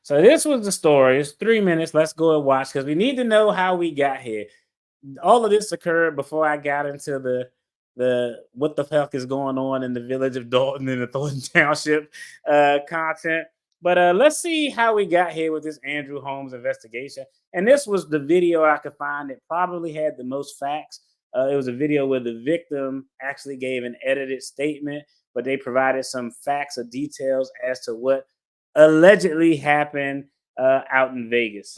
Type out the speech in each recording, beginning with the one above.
So this was the story. It's 3 minutes. Let's go and watch because we need to know how we got here. All of this occurred before I got into the what the fuck is going on in the village of Dalton in the Thornton Township content. But let's see how we got here with this Andrew Holmes investigation. And this was the video I could find that probably had the most facts. It was a video where the victim actually gave an edited statement, but they provided some facts or details as to what allegedly happened out in Vegas.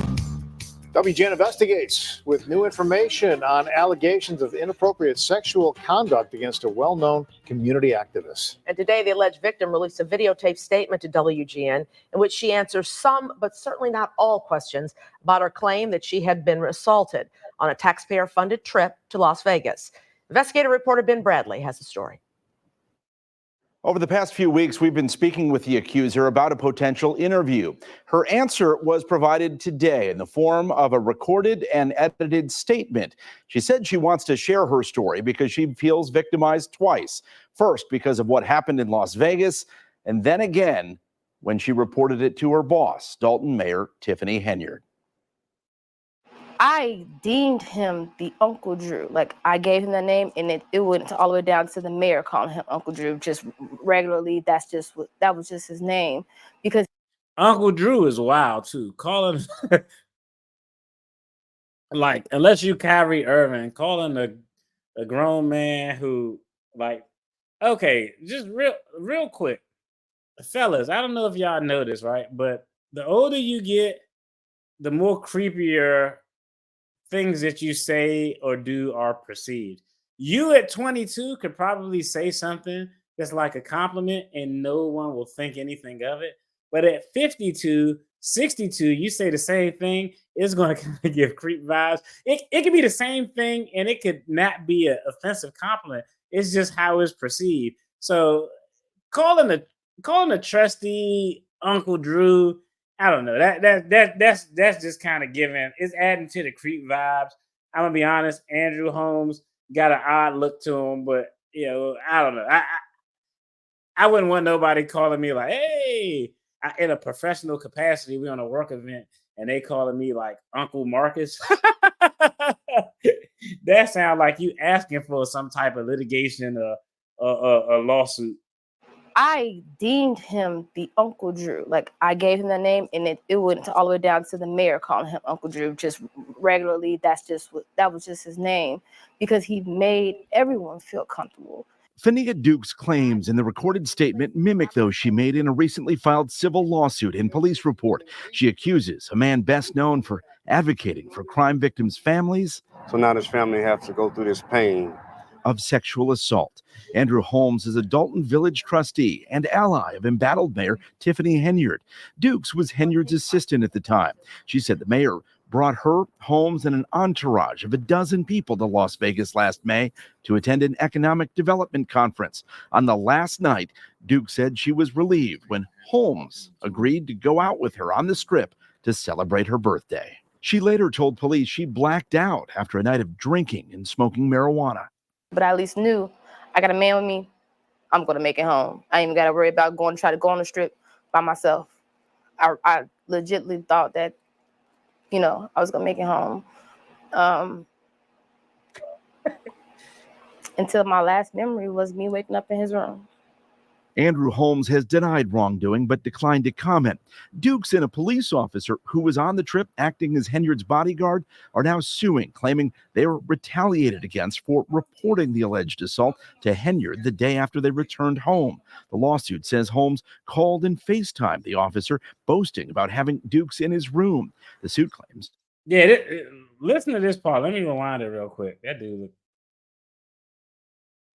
WGN investigates with new information on allegations of inappropriate sexual conduct against a well-known community activist. And today, the alleged victim released a videotaped statement to WGN in which she answers some, but certainly not all, questions about her claim that she had been assaulted on a taxpayer-funded trip to Las Vegas. Investigative reporter Ben Bradley has the story. Over the past few weeks, we've been speaking with the accuser about a potential interview. Her answer was provided today in the form of a recorded and edited statement. She said she wants to share her story because she feels victimized twice. First, because of what happened in Las Vegas, and then again when she reported it to her boss, Dolton Mayor Tiffany Henyard. I deemed him the Uncle Drew. Like, I gave him the name, and it went all the way down to the mayor calling him Uncle Drew just regularly. That was just his name. Because Uncle Drew is wild too. Calling like, unless you Kyrie Irving, calling a grown man who, like, okay, just real quick, fellas. I don't know if y'all know this, right? But the older you get, the more creepier things that you say or do are perceived. You at 22 could probably say something that's like a compliment and no one will think anything of it. But at 52, 62, you say the same thing, it's going to kind of give creep vibes. It could be the same thing and it could not be an offensive compliment. It's just how it's perceived. So calling a trustee Uncle Drew, I don't know. That's just kind of giving. It's adding to the creep vibes. I'm gonna be honest. Andrew Holmes got an odd look to him, but I don't know. I wouldn't want nobody calling me like, "Hey," in a professional capacity. We on a work event, and they calling me like Uncle Marcus. That sounds like you asking for some type of litigation or a lawsuit. I deemed him the Uncle Drew. Like, I gave him the name, and it went all the way down to the mayor calling him Uncle Drew just regularly. That was just his name because he made everyone feel comfortable. Fania Duke's claims in the recorded statement mimic those she made in a recently filed civil lawsuit and police report. She accuses a man best known for advocating for crime victims' families. So now this family has to go through this pain Of sexual assault. Andrew Holmes is a Dolton Village trustee and ally of embattled Mayor Tiffany Henyard. Dukes was Henyard's assistant at the time. She said the mayor brought her, Holmes, and an entourage of a dozen people to Las Vegas last May to attend an economic development conference. On the last night, Duke said she was relieved when Holmes agreed to go out with her on the Strip to celebrate her birthday. She later told police she blacked out after a night of drinking and smoking marijuana. But I at least knew I got a man with me. I'm going to make it home. I ain't even got to worry about try to go on the Strip by myself. I legitimately thought that, I was going to make it home. Until my last memory was me waking up in his room. Andrew Holmes has denied wrongdoing but declined to comment. Dukes and a police officer who was on the trip acting as Henyard's bodyguard are now suing, claiming they were retaliated against for reporting the alleged assault to Henyard the day after they returned home. The lawsuit says Holmes called and FaceTimed the officer, boasting about having Dukes in his room. The suit claims. Yeah, listen to this part. Let me rewind it real quick. That dude look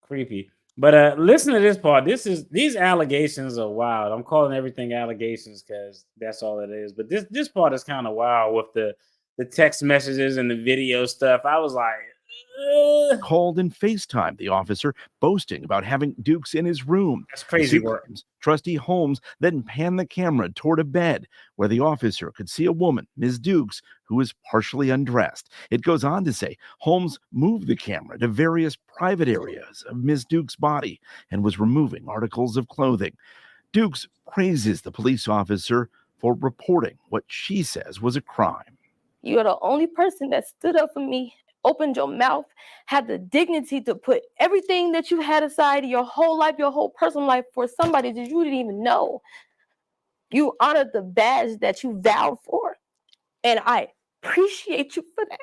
creepy. But listen to this part. These allegations are wild. I'm calling everything allegations because that's all it is. But this part is kind of wild with the text messages and the video stuff. I was like, ugh. Called and FaceTimed the officer, boasting about having Dukes in his room. That's crazy work. Trustee Holmes then panned the camera toward a bed where the officer could see a woman, Ms. Dukes, who was partially undressed. It goes on to say Holmes moved the camera to various private areas of Ms. Dukes' body and was removing articles of clothing. Dukes praises the police officer for reporting what she says was a crime. You're the only person that stood up for me, opened your mouth, had the dignity to put everything that you had aside your whole life, your whole personal life for somebody that you didn't even know. You honored the badge that you vowed for, and I appreciate you for that.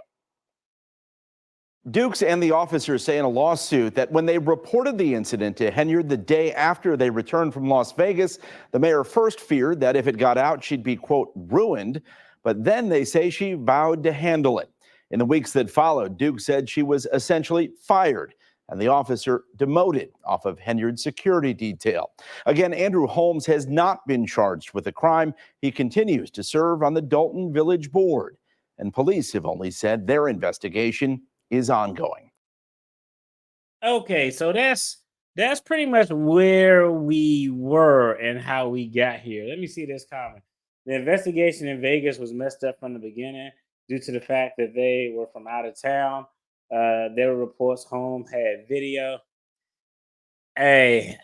Dukes and the officers say in a lawsuit that when they reported the incident to Henyard the day after they returned from Las Vegas, the mayor first feared that if it got out, she'd be, quote, ruined. But then they say she vowed to handle it. In the weeks that followed, Dukes said she was essentially fired and the officer demoted off of Henyard's security detail. Again, Andrew Holmes has not been charged with a crime. He continues to serve on the Dolton Village Board, and police have only said their investigation is ongoing. Okay, so that's pretty much where we were and how we got here. Let me see this comment. The investigation in Vegas was messed up from the beginning due to the fact that they were from out of town. There were reports Holmes had video. Hey,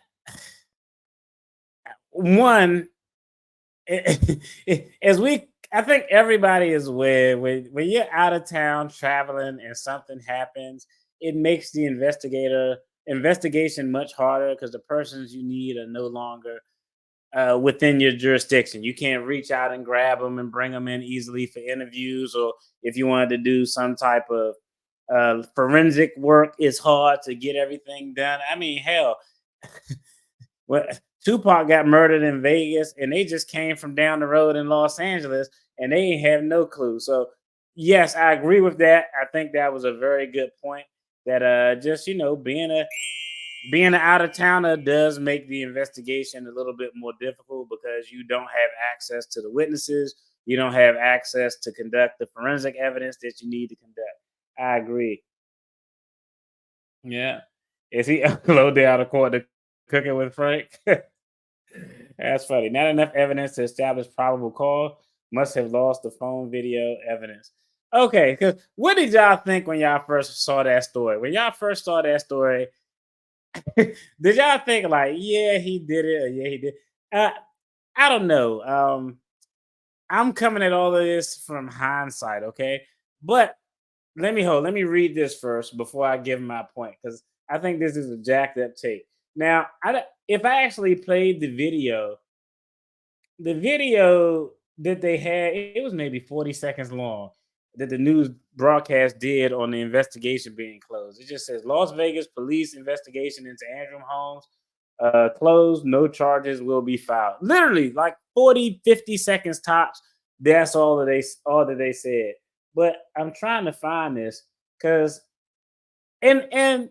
one, I think everybody is aware when you're out of town traveling and something happens, it makes the investigation much harder because the persons you need are no longer within your jurisdiction. You can't reach out and grab them and bring them in easily for interviews, or if you wanted to do some type of forensic work, it's hard to get everything done. I mean, hell, well, Tupac got murdered in Vegas, and they just came from down the road in Los Angeles, and they ain't have no clue. So, yes, I agree with that. I think that was a very good point. That just being an out of towner does make the investigation a little bit more difficult because you don't have access to the witnesses, you don't have access to conduct the forensic evidence that you need to conduct. I agree. Yeah, is he low down the court to cooking with Frank? That's funny. Not enough evidence to establish probable cause. Must have lost the phone video evidence. Okay, because what did y'all think when y'all first saw that story? When y'all first saw that story, did y'all think like, yeah, he did it, or yeah, he did? Uh, I don't know. I'm coming at all of this from hindsight, okay? But let me read this first before I give my point because I think this is a jacked up take. Now, if I actually played the video that they had, it was maybe 40 seconds long that the news broadcast did on the investigation being closed. It just says Las Vegas police investigation into Andrew Holmes closed, no charges will be filed. Literally like 40, 50 seconds tops. That's all that they said. But I'm trying to find this because and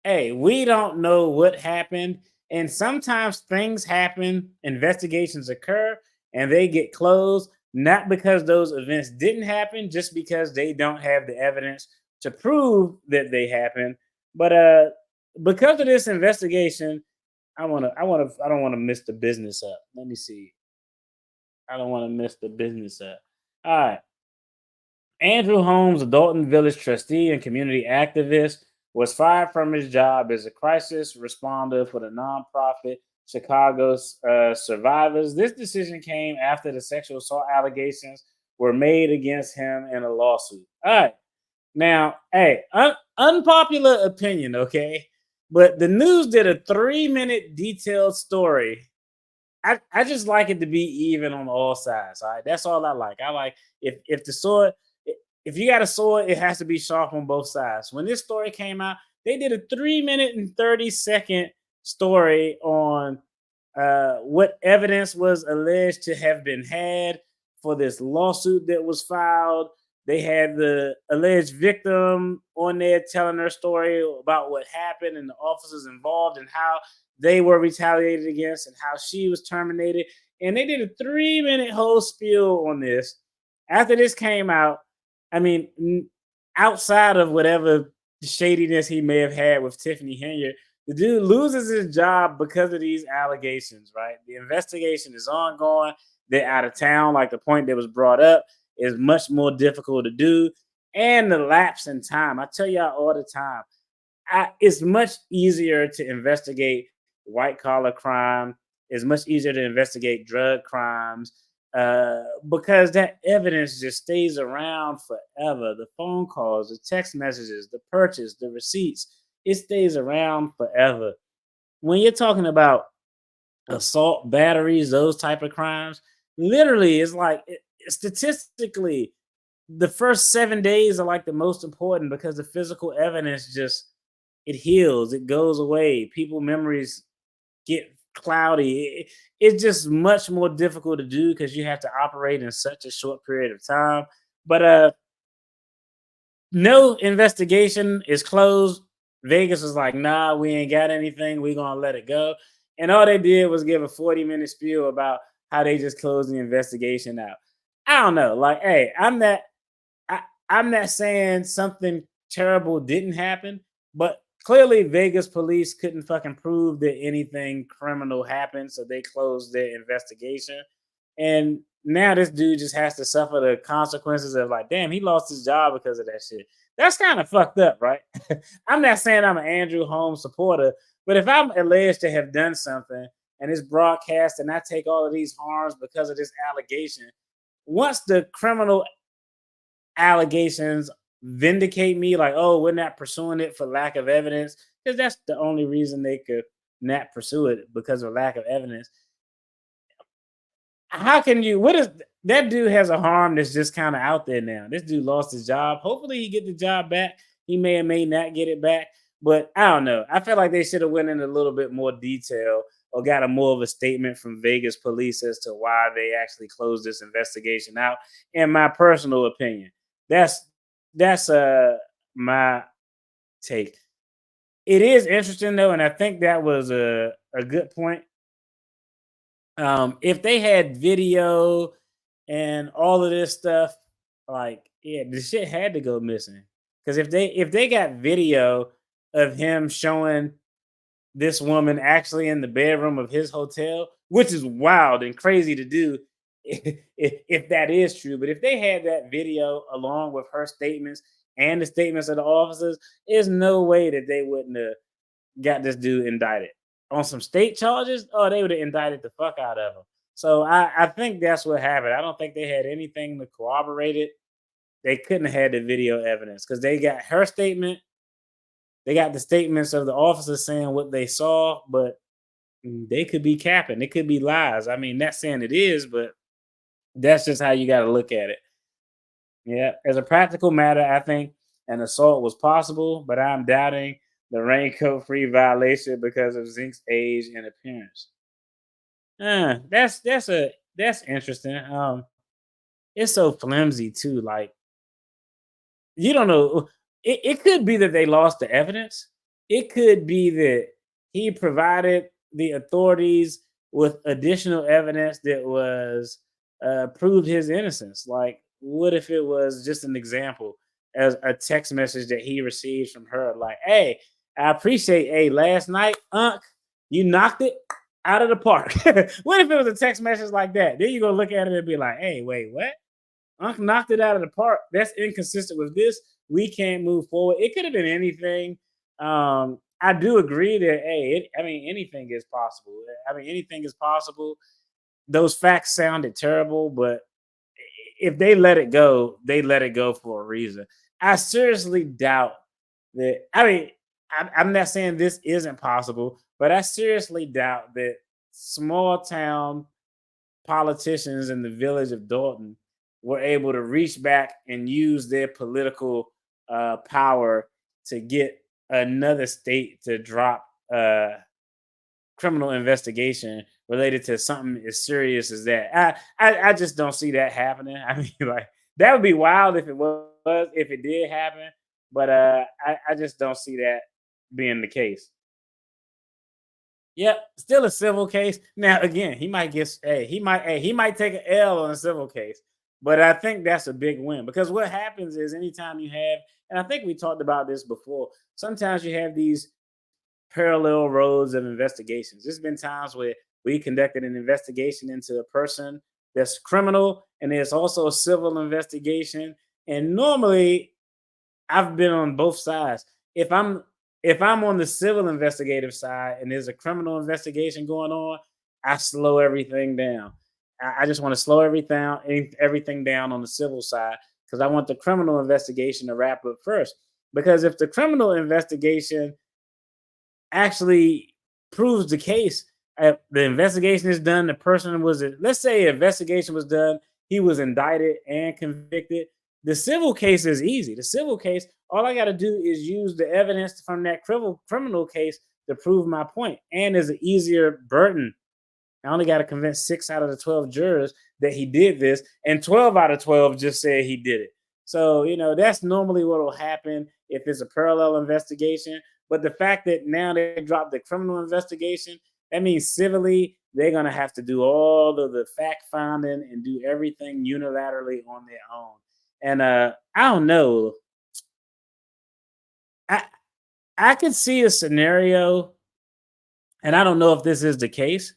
hey, we don't know what happened. And sometimes things happen, investigations occur, and they get closed, not because those events didn't happen, just because they don't have the evidence to prove that they happened. But because of this investigation, I don't want to mess the business up. Let me see. I don't want to mess the business up. All right. Andrew Holmes, a Dolton Village trustee and community activist, was fired from his job as a crisis responder for the nonprofit Chicago's Survivors. This decision came after the sexual assault allegations were made against him in a lawsuit. All right. Now, hey, unpopular opinion, okay? But the news did a 3-minute detailed story. I just like it to be even on all sides. All right, that's all I like. I like if the sword, if you got a sword, it has to be sharp on both sides. When this story came out, they did a 3-minute and 30-second story on what evidence was alleged to have been had for this lawsuit that was filed. They had the alleged victim on there telling her story about what happened and the officers involved and how they were retaliated against and how she was terminated. And they did a 3-minute whole spiel on this. After this came out, I mean, outside of whatever shadiness he may have had with Tiffany Henyard, the dude loses his job because of these allegations, right? The investigation is ongoing. They're out of town, like the point that was brought up is much more difficult to do. And the lapse in time. I tell y'all all the time, it's much easier to investigate white collar crime. It's much easier to investigate drug crimes because that evidence just stays around forever. The phone calls, the text messages, the purchase, the receipts, it stays around forever. When you're talking about assault, batteries, those type of crimes, literally, it's like statistically, the first 7 days are like the most important because the physical evidence just it heals, it goes away. People memories get cloudy. It's just much more difficult to do because you have to operate in such a short period of time. But no investigation is closed. Vegas was like, nah, we ain't got anything. We're gonna let it go. And all they did was give a 40-minute spiel about how they just closed the investigation out. I don't know. Like, hey, I'm not saying something terrible didn't happen, but clearly Vegas police couldn't fucking prove that anything criminal happened, so they closed their investigation. And now this dude just has to suffer the consequences of like, damn, he lost his job because of that shit. That's kind of fucked up, right? I'm not saying I'm an Andrew Holmes supporter, but if I'm alleged to have done something and it's broadcast and I take all of these harms because of this allegation, once the criminal allegations vindicate me, like, oh, we're not pursuing it for lack of evidence, because that's the only reason they could not pursue it because of lack of evidence. How can you? What is that dude has a harm that's just kind of out there now? This dude lost his job. Hopefully, he get the job back. He may or may not get it back, but I don't know. I feel like they should have went in a little bit more detail or got a more of a statement from Vegas police as to why they actually closed this investigation out. In my personal opinion, that's my take. It is interesting though, and I think that was a good point. If they had video and all of this stuff, like, yeah, the shit had to go missing. Because if they got video of him showing this woman actually in the bedroom of his hotel, which is wild and crazy to do if that is true. But if they had that video along with her statements and the statements of the officers, there's no way that they wouldn't have got this dude indicted on some state charges. Oh, they would have indicted the fuck out of him. So I think that's what happened. I don't think they had anything to corroborate it. They couldn't have had the video evidence because they got her statement. They got the statements of the officers saying what they saw, but they could be capping. It could be lies. I mean, not saying it is, but that's just how you got to look at it. Yeah. As a practical matter, I think an assault was possible, but I'm doubting the raincoat free violation because of Zink's age and appearance. That's interesting. It's so flimsy too. Like, you don't know. It could be that they lost the evidence. It could be that he provided the authorities with additional evidence that was proved his innocence. Like, what if it was just an example as a text message that he received from her? Like, hey, I appreciate, hey, last night, Unc, you knocked it out of the park. What if it was a text message like that? Then you go look at it and be like, hey, wait, what? Unc knocked it out of the park. That's inconsistent with this. We can't move forward. It could have been anything. I do agree that, hey, I mean, anything is possible. I mean, anything is possible. Those facts sounded terrible, but if they let it go, they let it go for a reason. I seriously doubt that. I mean, I'm not saying this isn't possible, but I seriously doubt that small town politicians in the village of Dolton were able to reach back and use their political power to get another state to drop criminal investigation related to something as serious as that. I just don't see that happening. I mean, like, that would be wild if it was, if it did happen, but I just don't see that being the case. Yep, still a civil case. Now again, he might get he might take an L on a civil case, but I think that's a big win because what happens is anytime you have, and I think we talked about this before, sometimes you have these parallel roads of investigations. There's been times where we conducted an investigation into a person that's criminal, and there's also a civil investigation. And normally I've been on both sides. If I'm if I'm on the civil investigative side and there's a criminal investigation going on, I slow everything down. I just want to slow everything down on the civil side because I want the criminal investigation to wrap up first. Because if the criminal investigation actually proves the case, the investigation is done, the person was, let's say, investigation was done, he was indicted and convicted. The civil case is easy. The civil case, all I got to do is use the evidence from that criminal case to prove my point, and is an easier burden. I only got to convince 6 out of the 12 jurors that he did this, and 12 out of 12 just said he did it. So, that's normally what will happen if it's a parallel investigation. But the fact that now they dropped the criminal investigation, that means civilly they're going to have to do all of the fact finding and do everything unilaterally on their own. And I don't know. I could see a scenario, and I don't know if this is the case,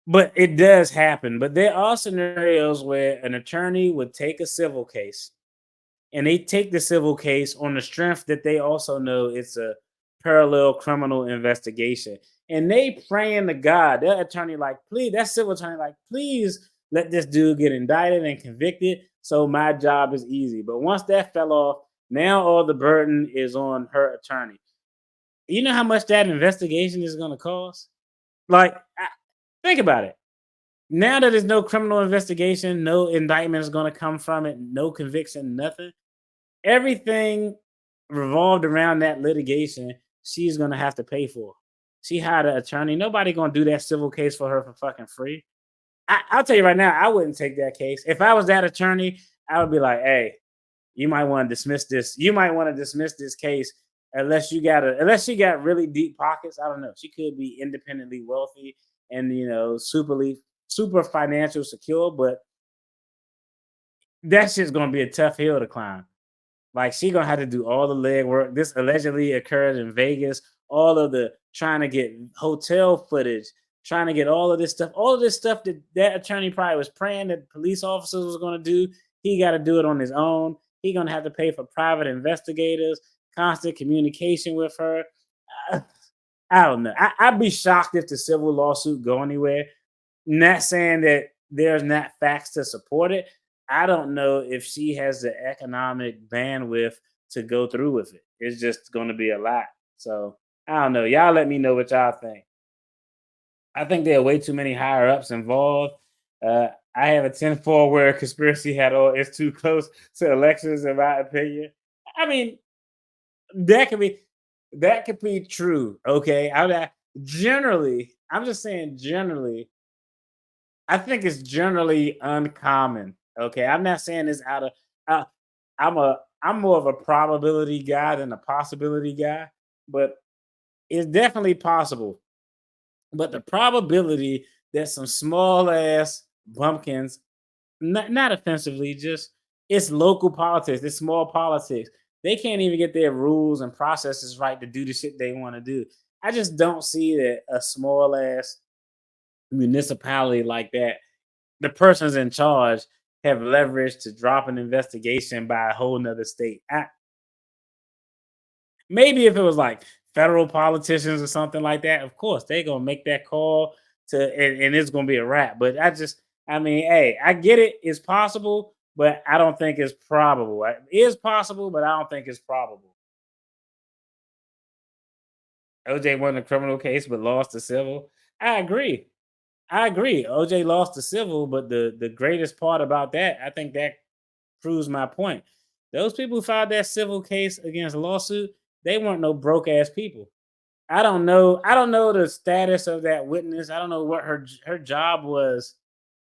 but it does happen. But there are scenarios where an attorney would take a civil case, and they take the civil case on the strength that they also know it's a parallel criminal investigation. And they praying to God, that attorney like, please, that civil attorney like, please let this dude get indicted and convicted so my job is easy. But once that fell off, now all the burden is on her attorney. You know how much that investigation is going to cost? Like, think about it. Now that there's no criminal investigation, no indictment is going to come from it, no conviction, nothing. Everything revolved around that litigation, she's going to have to pay for. She hired an attorney. Nobody going to do that civil case for her for fucking free. I'll tell you right now, I wouldn't take that case. If I was that attorney, I would be like, hey, you might want to dismiss this. You might want to dismiss this case unless she got really deep pockets. I don't know. She could be independently wealthy and super financial secure, but that shit's gonna be a tough hill to climb. Like, she gonna have to do all the legwork. This allegedly occurred in Vegas. All of the trying to get hotel footage, trying to get all of this stuff that attorney probably was praying that police officers was gonna do. He got to do it on his own. He gonna have to pay for private investigators, constant communication with her. I don't know. I'd be shocked if the civil lawsuit go anywhere. Not saying that there's not facts to support it. I don't know if she has the economic bandwidth to go through with it. It's just going to be a lot. So I don't know. Y'all let me know what y'all think. I think there are way too many higher ups involved. I have a 10-4 where conspiracy had all it's too close to elections, in my opinion. I mean, that could be true. Okay. I'm just saying generally, I think it's generally uncommon. Okay, I'm not saying this out of. Uh, I'm more of a probability guy than a possibility guy, but it's definitely possible. But the probability that some small ass bumpkins, not offensively, just it's local politics, it's small politics. They can't even get their rules and processes right to do the shit they want to do. I just don't see that a small ass municipality like that, the persons in charge have leverage to drop an investigation by a whole nother state. Maybe if it was like federal politicians or something like that, of course they're gonna make that call and it's gonna be a wrap. But I mean, hey, I get it. It's possible, but I don't think it's probable. It is possible, but I don't think it's probable. OJ won the criminal case but lost the civil. I agree. OJ lost the civil, but the greatest part about that, I think that proves my point. Those people who filed that civil case against a lawsuit, they weren't no broke ass people. I don't know. I don't know the status of that witness. I don't know what her job was.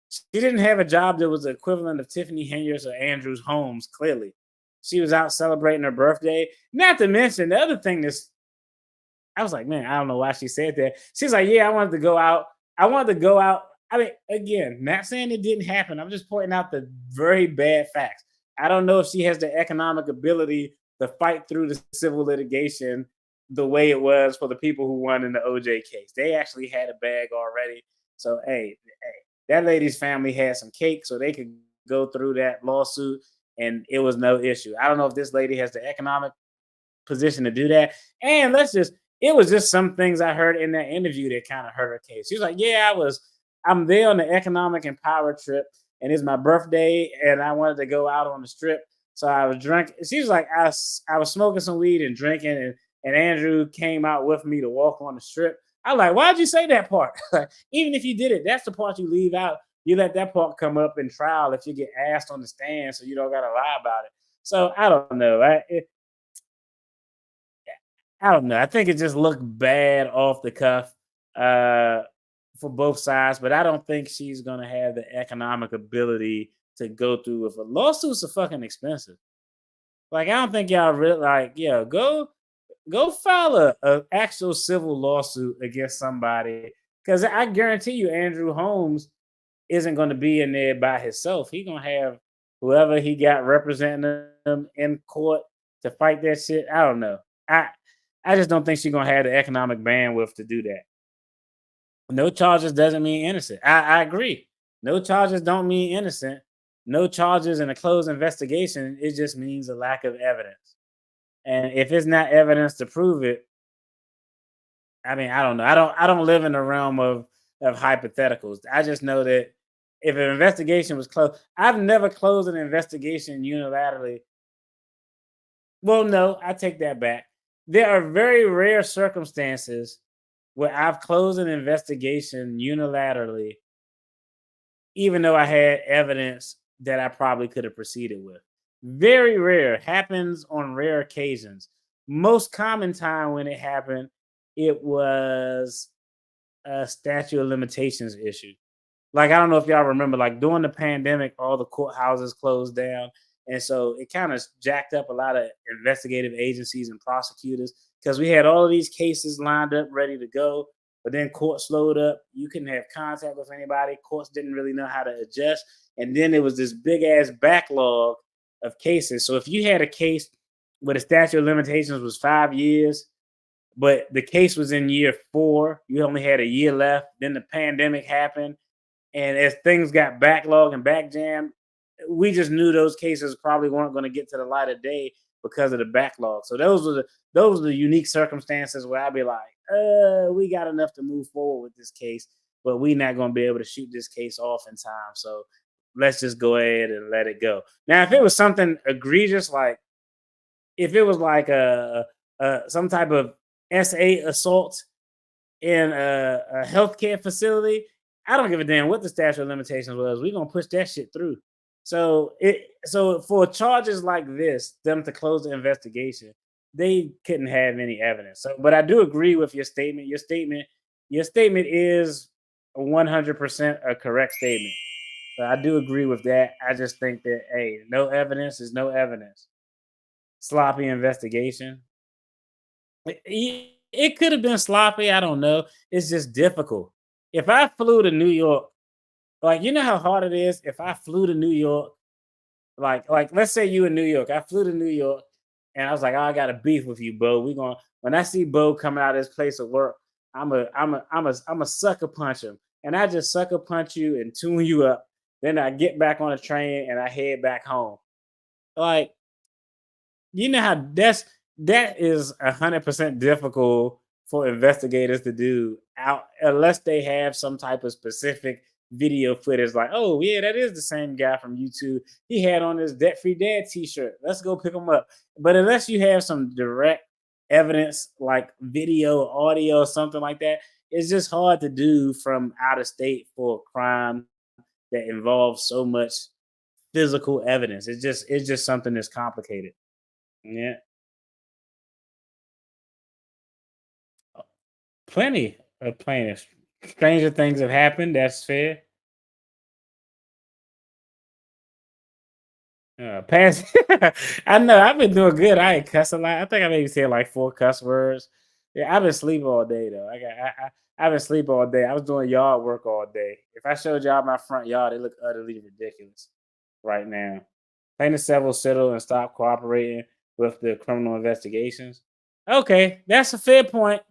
She didn't have a job that was the equivalent of Tiffany Henyard's or Andrew Holmes. Clearly, she was out celebrating her birthday. Not to mention the other thing that's I was like, man, I don't know why she said that. She's like, yeah, I wanted to go out. I mean, again, not saying it didn't happen. I'm just pointing out the very bad facts. I don't know if she has the economic ability to fight through the civil litigation the way it was for the people who won in the OJ case. They actually had a bag already. So, hey, that lady's family had some cake so they could go through that lawsuit and it was no issue. I don't know if this lady has the economic position to do that. And it was just some things I heard in that interview that kind of hurt her case. She was like, yeah, I'm there on the economic empower trip, and it's my birthday, and I wanted to go out on the strip. So I was drinking. She was like, I was smoking some weed and drinking, and Andrew came out with me to walk on the strip. I'm like, why'd you say that part? Even if you did it, that's the part you leave out. You let that part come up in trial if you get asked on the stand, so you don't got to lie about it. So I don't know. I don't know. I think it just looked bad off the cuff uh, for both sides, but I don't think she's gonna have the economic ability to go through with it. Lawsuits are fucking expensive. Like I don't think y'all really like, yeah, go file a actual civil lawsuit against somebody. Cause I guarantee you Andrew Holmes isn't gonna be in there by himself. He gonna have whoever he got representing him in court to fight that shit. I don't know. I I just don't think she's gonna have the economic bandwidth to do that. No charges doesn't mean innocent. I agree. No charges don't mean innocent. No charges in a closed investigation, it just means a lack of evidence. And if it's not evidence to prove it, I mean, I don't know. I don't live in the realm of hypotheticals. I just know that if an investigation was closed, I've never closed an investigation unilaterally. Well, no, I take that back. There are very rare circumstances where I've closed an investigation unilaterally, even though I had evidence that I probably could have proceeded with. Very rare. Happens on rare occasions. Most common time when it happened, it was a statute of limitations issue. Like I don't know if y'all remember, like during the pandemic, all the courthouses closed down, and so it kind of jacked up a lot of investigative agencies and prosecutors because we had all of these cases lined up, ready to go. But then court slowed up. You couldn't have contact with anybody. Courts didn't really know how to adjust, and then there was this big ass backlog of cases. So if you had a case where the statute of limitations was 5 years, but the case was in year 4, you only had a year left. Then the pandemic happened, and as things got backlogged and back jammed, we just knew those cases probably weren't going to get to the light of day because of the backlog. So those were the unique circumstances where I'd be like, we got enough to move forward with this case, but we're not going to be able to shoot this case off in time. So let's just go ahead and let it go. Now, if it was something egregious, like if it was like some type of SA assault in a healthcare facility, I don't give a damn what the statute of limitations was. We're gonna push that shit through. So for charges like this, them to close the investigation, they couldn't have any evidence. So, but I do agree with your statement. Your statement is 100% a correct statement. So I do agree with that. I just think that hey, no evidence is no evidence. Sloppy investigation. It could have been sloppy. I don't know. It's just difficult. If I flew to New York, like you know how hard it is. If I flew to New York, like let's say you in New York, I flew to New York, and I was like, oh, I got a beef with you, Bo. We going when I see Bo coming out of his place of work, I'm a sucker punch him, and I just sucker punch you and tune you up. Then I get back on the train and I head back home. Like you know how that is 100% difficult for investigators to do out unless they have some type of specific video footage like oh yeah that is the same guy from YouTube. He had on his debt free dad t-shirt, let's go pick him up. But unless you have some direct evidence like video audio or something like that, it's just hard to do from out of state for a crime that involves so much physical evidence. It's just something that's complicated. Yeah. Plenty of plaintiffs. Stranger things have happened. That's fair. Pass. I know. I've been doing good. I ain't cuss a lot. I think I maybe said like 4 cuss words. Yeah, I've been sleep all day though. I've been sleep all day. I was doing yard work all day. If I showed y'all my front yard, it look utterly ridiculous right now. Plaintiff several settle and stop cooperating with the criminal investigations. Okay, that's a fair point.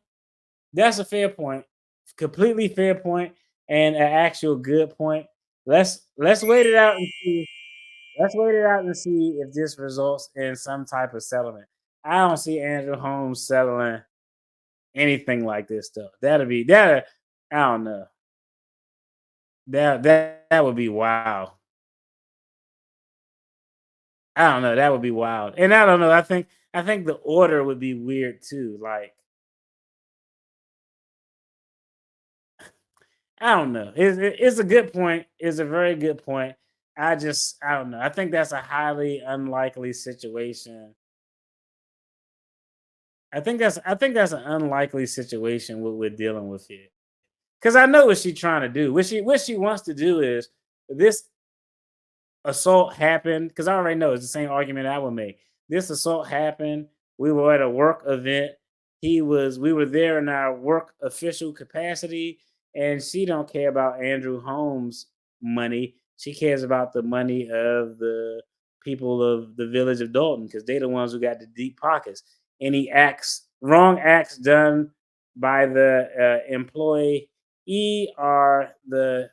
That's a fair point. Completely fair point and an actual good point. Let's wait it out and see. Let's wait it out and see if this results in some type of settlement. I don't see Andrew Holmes settling anything like this stuff. That'll be that. I don't know. That would be wild. I don't know. That would be wild. And I don't know. I think the order would be weird too. Like, I don't know. It's a good point. It's a very good point. I don't know. I think that's a highly unlikely situation. I think that's an unlikely situation what we're dealing with here. Because I know what she's trying to do. What she wants to do is this assault happened, because I already know it's the same argument I would make. This assault happened. We were at a work event. We were there in our work official capacity, and she don't care about Andrew Holmes' money. She cares about the money of the people of the village of Dalton, because they're the ones who got the deep pockets. Any wrong acts done by the employee are the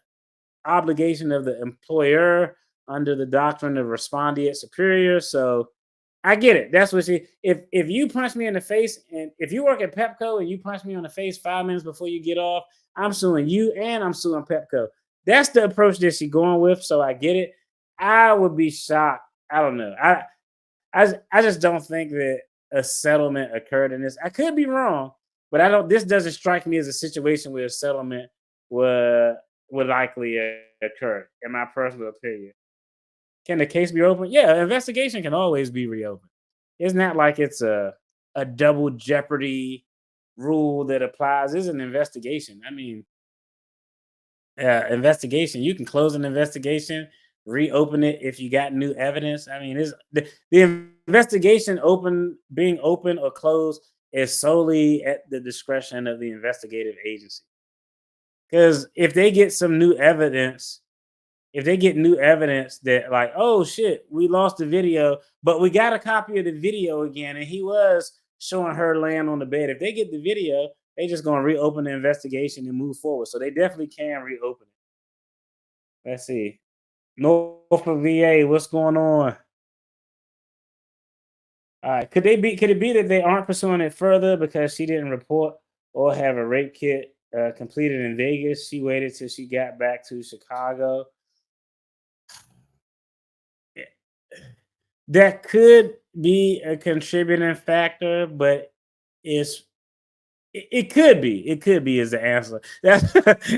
obligation of the employer under the doctrine of respondeat superior. So I get it. That's what she. If you punch me in the face, and if you work at Pepco and you punch me on the face 5 minutes before you get off, I'm suing you and I'm suing Pepco. That's the approach that she's going with. So I get it. I would be shocked. I don't know. I just don't think that a settlement occurred in this. I could be wrong, but I don't. This doesn't strike me as a situation where a settlement would would likely occur. In my personal opinion, can the case be open? Yeah, investigation can always be reopened. It's not like it's a double jeopardy rule that applies. It's an investigation. I mean, investigation. You can close an investigation, reopen it if you got new evidence. I mean, the investigation being open or closed is solely at the discretion of the investigative agency. Because if they get new evidence that, like, oh shit, we lost the video, but we got a copy of the video again, and he was showing her laying on the bed. If they get the video, they just gonna reopen the investigation and move forward. So they definitely can reopen it. Let's see. Norfolk VA, what's going on? All right. Could it be that they aren't pursuing it further because she didn't report or have a rape kit completed in Vegas? She waited till she got back to Chicago. Yeah. That could be a contributing factor, but it's it could be. It could be is the answer. That's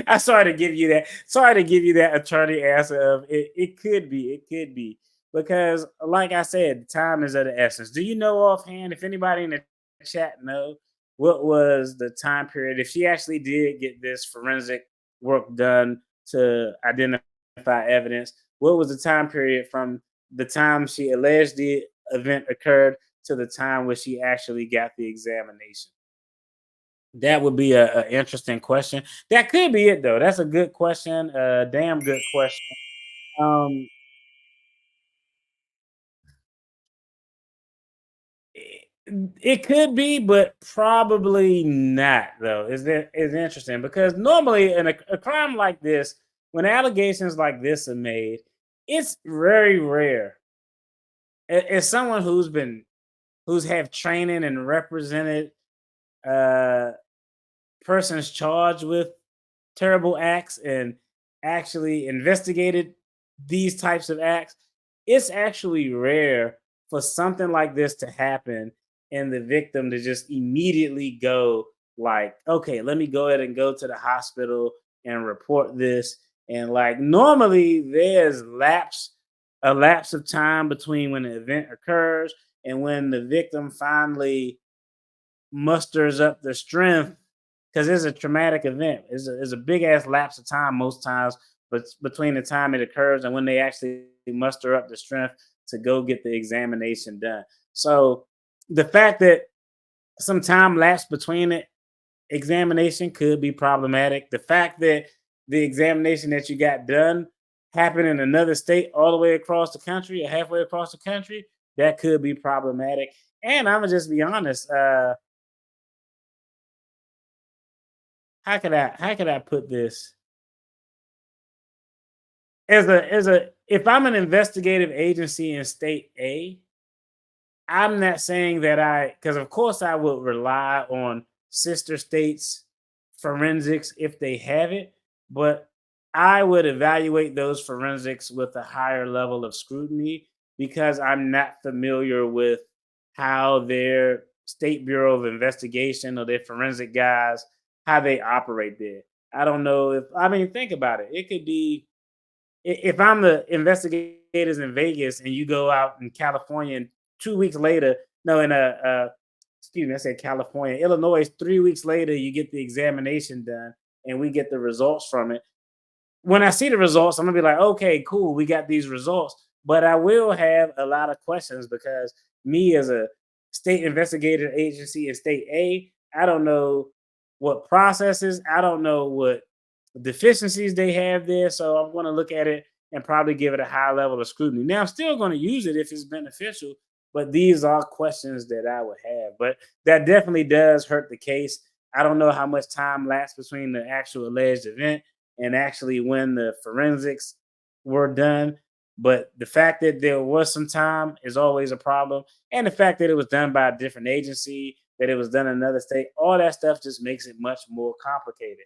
I sorry to give you that. Sorry to give you that attorney answer of it. It could be. It could be because, like I said, time is of the essence. Do you know offhand if anybody in the chat know what was the time period if she actually did get this forensic work done to identify evidence? What was the time period from the time she alleged the event occurred to the time where she actually got the examination? That would be a interesting question. That could be it though. That's a good question. Damn good question. Um, it, it could be, but probably not though. Is interesting because normally in a crime like this, when allegations like this are made, it's very rare. As someone who's have training and represented uh persons charged with terrible acts and actually investigated these types of acts, it's actually rare for something like this to happen and the victim to just immediately go like, okay, let me go ahead and go to the hospital and report this. And like normally there's a lapse of time between when the event occurs and when the victim finally musters up the strength because it's a traumatic event. It's a big ass lapse of time most times, but between the time it occurs and when they actually muster up the strength to go get the examination done. So the fact that some time lapsed between the examination could be problematic. The fact that the examination that you got done happened in another state all the way across the country or halfway across the country, that could be problematic. And I'm gonna just be honest. How could I put this as a if I'm an investigative agency in state A, I'm not saying that because of course I would rely on sister states forensics if they have it, but I would evaluate those forensics with a higher level of scrutiny because I'm not familiar with how their State Bureau of Investigation or their forensic guys, how they operate there. I don't know if, I mean, think about it. It could be if I'm the investigators in Vegas and you go out in California and 2 weeks later, no, in excuse me, I said California, Illinois, 3 weeks later, you get the examination done and we get the results from it. When I see the results, I'm gonna be like, okay, cool, we got these results. But I will have a lot of questions because me as a state investigator agency in state A, I don't know what processes, I don't know what deficiencies they have there. So I'm gonna look at it and probably give it a high level of scrutiny. Now I'm still gonna use it if it's beneficial, but these are questions that I would have. But that definitely does hurt the case. I don't know how much time lapsed between the actual alleged event and actually when the forensics were done. But the fact that there was some time is always a problem. And the fact that it was done by a different agency, that it was done in another state, all that stuff just makes it much more complicated.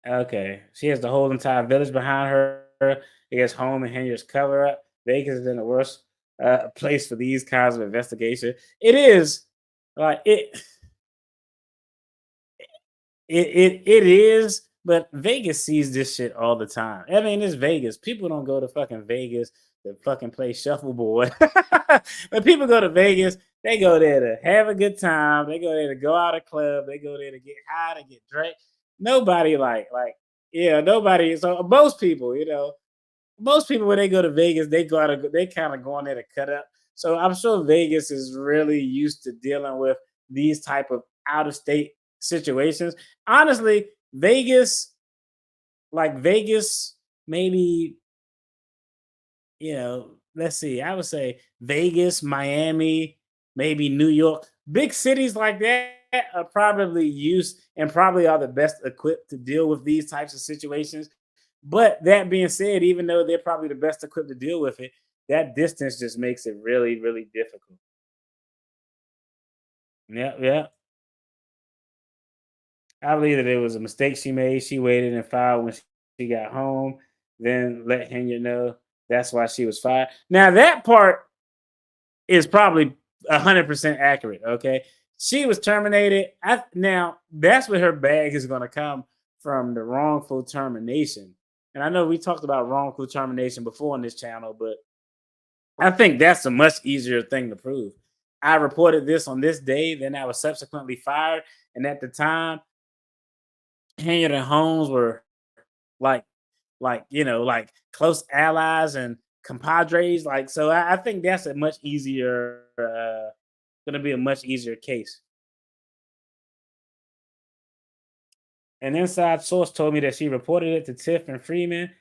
Okay. She has the whole entire village behind her. I guess home and Henry's cover up. Vegas is in the worst place for these kinds of investigation. It is like it is, but Vegas sees this shit all the time. I mean, it's Vegas. People don't go to fucking Vegas to fucking play shuffleboard. When people go to Vegas, they go there to have a good time. They go there to go out a club. They go there to get high, to get drunk. Nobody yeah, nobody. So most people when they go to Vegas, they kind of go on there to cut up. So I'm sure Vegas is really used to dealing with these type of out of state situations. Honestly, Vegas, maybe let's see. I would say Vegas, Miami, maybe New York. Big cities like that are probably used and probably are the best equipped to deal with these types of situations. But that being said, even though they're probably the best equipped to deal with it, that distance just makes it really, really difficult. Yeah, yeah. I believe that it was a mistake she made. She waited and filed when she got home, then let Henya know. That's why she was fired. Now that part is probably 100% accurate. Okay, she was terminated. Now that's where her bag is going to come from, the wrongful termination. And I know we talked about wrongful termination before on this channel, but I think that's a much easier thing to prove. I reported this on this day, then I was subsequently fired, and at the time, Henry and Holmes were like like close allies and compadres. Like, so I think that's a much easier gonna be a much easier case. An inside source told me that she reported it to Tiff and Freeman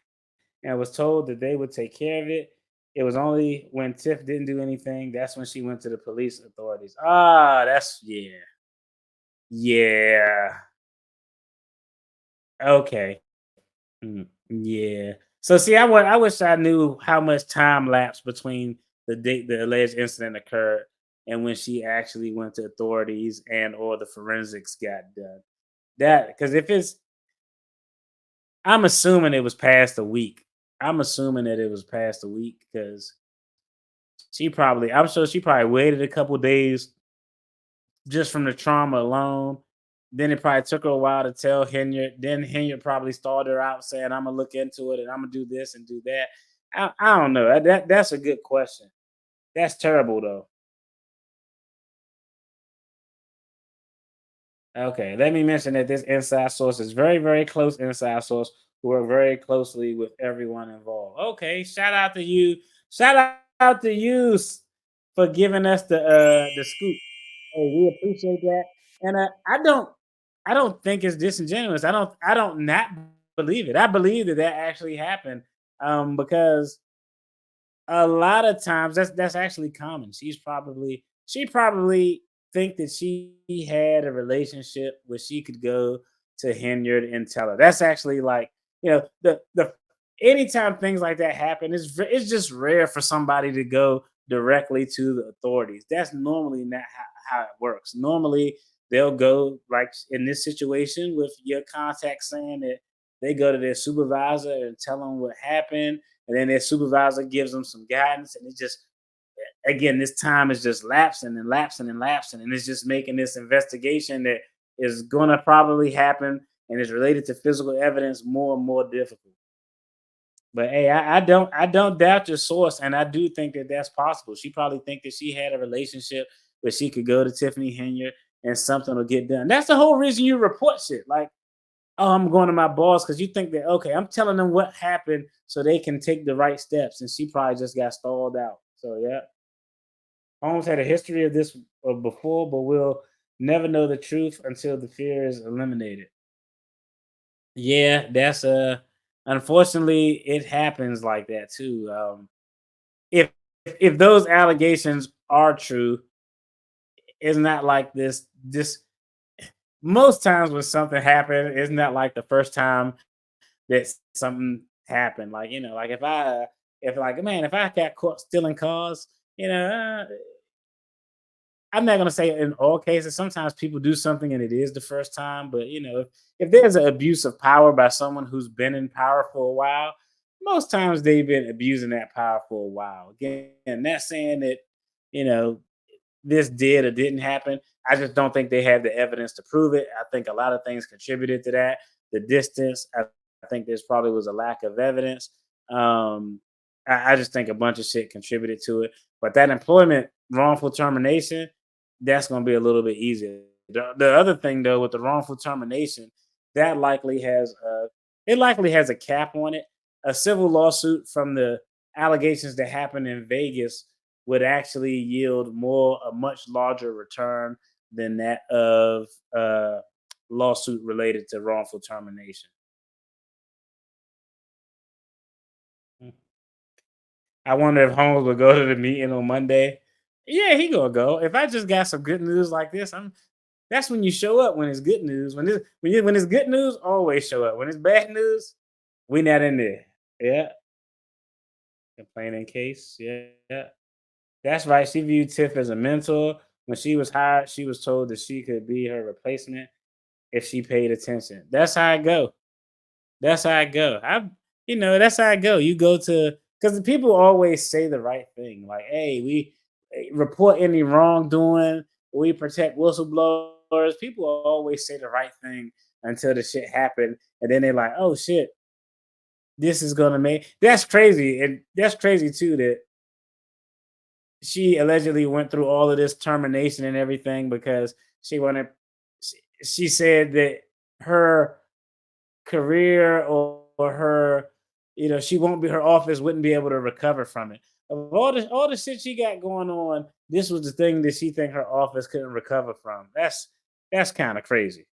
and was told that they would take care of it. It was only when Tiff didn't do anything, that's when she went to the police authorities. Ah, that's yeah. Yeah. Okay. Yeah. So see, I wish I knew how much time lapsed between the date the alleged incident occurred and when she actually went to authorities and or the forensics got done. That because if it's, I'm assuming it was past a week. I'm assuming that it was past a week because I'm sure she probably waited a couple days just from the trauma alone. Then it probably took her a while to tell Henyard. Then Henyard probably started her out saying, "I'm gonna look into it and I'm gonna do this and do that." I don't know. That's a good question. That's terrible though. Okay, let me mention that this inside source is very, very close inside source who work very closely with everyone involved. Okay, shout out to you. Shout out to you for giving us the scoop. Hey, we appreciate that. And I don't think it's disingenuous. I don't not believe it. I believe that that actually happened. Because a lot of times that's actually common. She probably think that she had a relationship where she could go to Henyard and tell her. That's actually like, the anytime things like that happen, it's just rare for somebody to go directly to the authorities. That's normally not how it works. Normally they'll go like in this situation with your contact saying that they go to their supervisor and tell them what happened, and then their supervisor gives them some guidance, and it just again this time is just lapsing and lapsing and lapsing, and it's just making this investigation that is going to probably happen and is related to physical evidence more and more difficult. But hey, I don't doubt your source, and I do think that that's possible. She probably think that she had a relationship where she could go to Tiffany Henyard and something will get done. That's the whole reason you report shit. Like, oh, I'm going to my boss because you think that okay, I'm telling them what happened so they can take the right steps, and she probably just got stalled out. So yeah, Holmes had a history of this before, but we'll never know the truth until the fear is eliminated. Yeah, that's unfortunately it happens like that too. If if those allegations are true, it's not like this most times when something happened, it's not like the first time that something happened. Like, like if like man, if I got caught stealing cars, you know, I'm not gonna say in all cases. Sometimes people do something and it is the first time, but if there's an abuse of power by someone who's been in power for a while, most times they've been abusing that power for a while. Again, not saying that you know this did or didn't happen. I just don't think they have the evidence to prove it. I think a lot of things contributed to that. The distance. I think there's probably was a lack of evidence. Um, I just think a bunch of shit contributed to it. But that employment wrongful termination, that's going to be a little bit easier. The other thing though, with the wrongful termination, that likely has a cap on it. A civil lawsuit from the allegations that happened in Vegas would actually yield a much larger return than that of lawsuit related to wrongful termination. Mm. I wonder if Holmes will go to the meeting on Monday. Yeah, he gonna go. If I just got some good news like this, that's when you show up when it's good news. When it's good news, always show up. When it's bad news, we not in there. Yeah. Complaining case. Yeah. Yeah. That's right. She viewed Tiff as a mentor. When she was hired, she was told that she could be her replacement if she paid attention. That's how I go. That's how I go. That's how I go. You go to because people always say the right thing. Like, hey, we report any wrongdoing. We protect whistleblowers. People always say the right thing until the shit happened, and then they're like, oh shit, this is gonna make. That's crazy, and that's crazy too. That she allegedly went through all of this termination and everything because she wanted. She said that her career or her, she won't be her office wouldn't be able to recover from it. Of all the shit she got going on, this was the thing that she think her office couldn't recover from. That's kind of crazy.